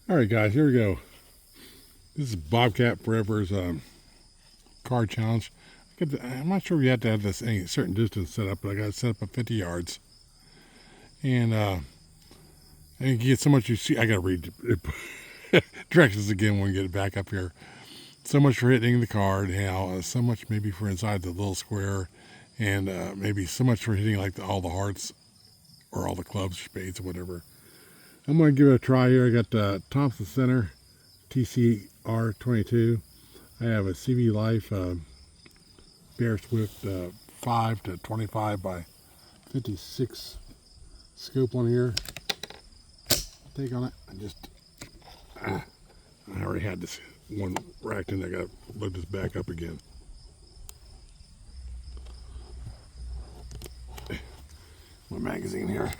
Alright guys, here we go. This is Bobcat Forever's card challenge. I'm not sure if you have to have this any certain distance set up, but I got it set up at 50 yards. And you get so much you see. I got to read directions again when we get it back up here. So much for hitting the card, so much maybe for inside the little square, and maybe so much for hitting like all the hearts or all the clubs, spades, or whatever. I'm going to give it a try here. I got the Thompson Center TCR 22. I have a CV Life Bear Swift 5 to 25 by 56 scope on here. Take on it. I already had this one racked in. I got to load this back up again. My magazine here.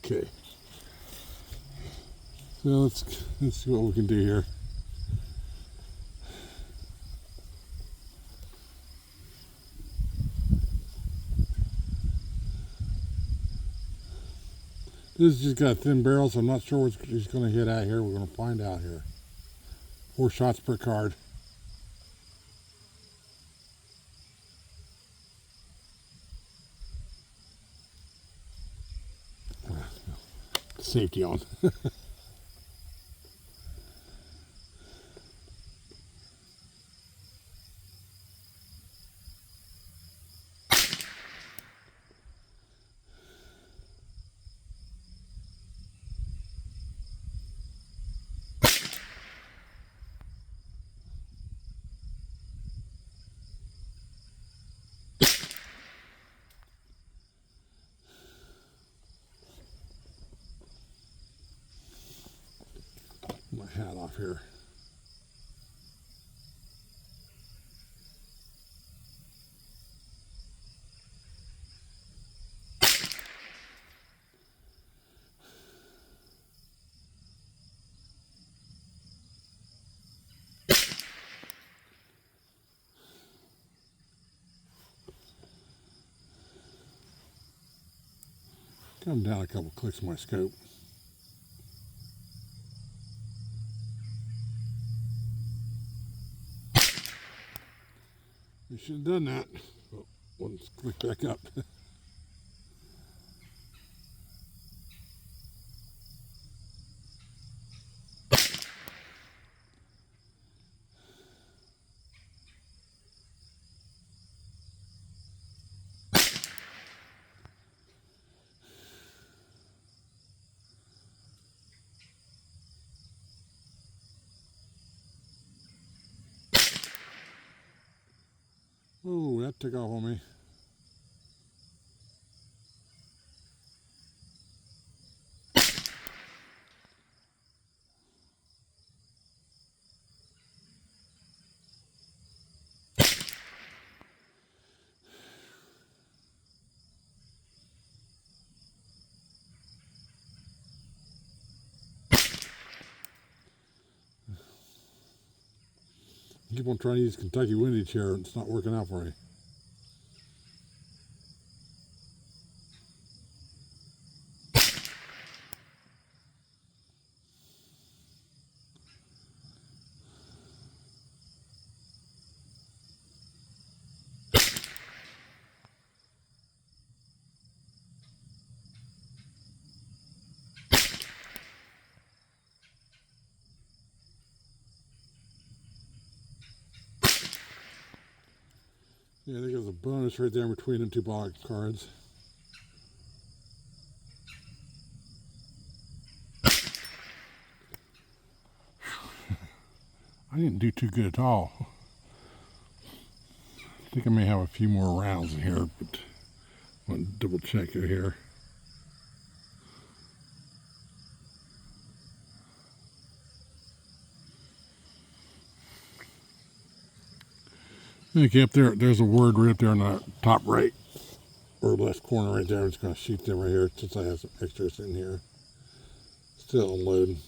Okay. So let's see what we can do here. This has just got a thin barrel, so I'm not sure what he's going to hit at here. We're going to find out here. 4 shots per card. Safety on. My hat off here. Come down a couple clicks on my scope. You should have done that. Oh, let's click back up. Oh, that took off on me. I keep on trying to use Kentucky windage here, and it's not working out for me. Yeah, I think there's a bonus right there in between the 2 box cards. I didn't do too good at all. I think I may have a few more rounds in here, but I want to double check it here. Okay, up there, there's a word right up there on the top right or left corner right there. I'm just going to shoot them right here since I have some extras in here. Still unloading.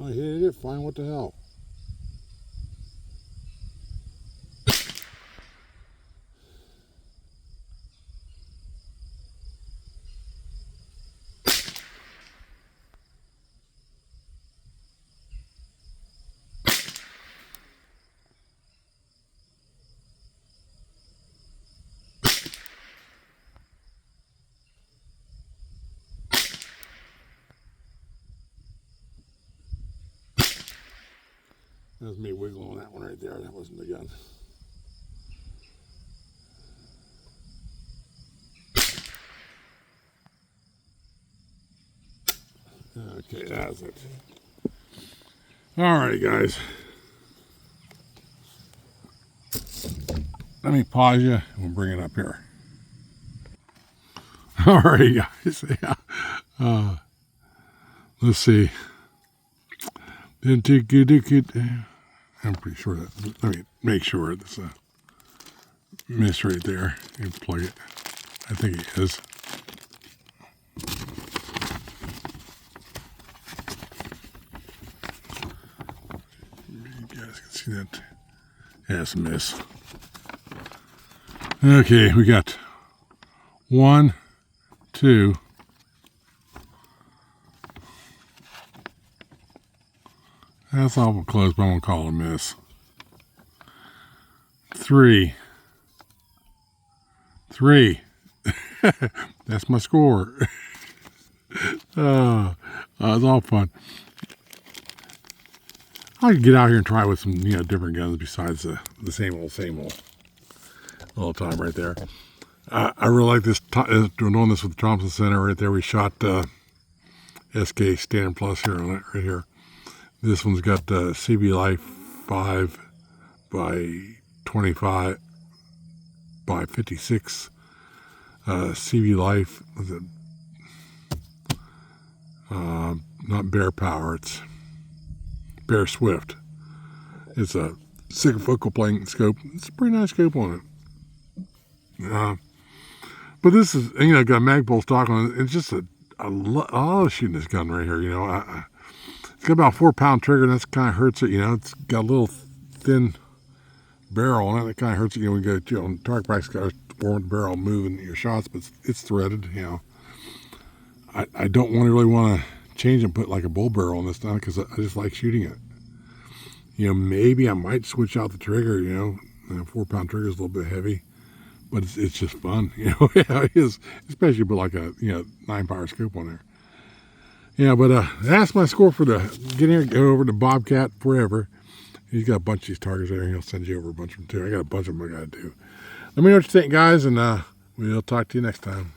I hit it, fine, what the hell? That was me wiggling on that one right there. That wasn't the gun. Okay, that's it. Alrighty, guys. Let me pause you and we'll bring it up here. Alrighty, guys. Yeah. Let's see. Didn't too good. I'm pretty sure that. Let me make sure there's a miss right there. You can plug it. I think it is. You guys can see that. Yeah, it's a miss. Okay, we got 1, 2. That's awful close, but I'm going to call it a miss. 3. That's my score. It's all fun. I could get out here and try with some, different guns besides the same old all the time right there. I really like this, doing this with the Thompson Center right there. We shot SK Stand Plus here on it, right here. This one's got CB Life 5 by 25 by 56. CB Life, was it? Not Bear Power, it's Bear Swift. It's a single focal plane scope. It's a pretty nice scope on it. But this is, got a Magpul stock on it. It's just I love shooting this gun right here. It's got about a 4-pound trigger, and that kind of hurts it. It's got a little thin barrel on it. That kind of hurts it. When you go on target practice, got to warm the barrel, moving your shots, but it's threaded. I don't really want to change and put like a bull barrel on this thing because I just like shooting it. Maybe I might switch out the trigger. The 4-pound trigger is a little bit heavy, but it's just fun. It is, especially with like a 9-power scope on there. Yeah, but that's my score for get here, go over to Bobcat Forever. He's got a bunch of these targets there, and he'll send you over a bunch of them too. I got a bunch of them I got to do. Let me know what you think, guys, and we'll talk to you next time.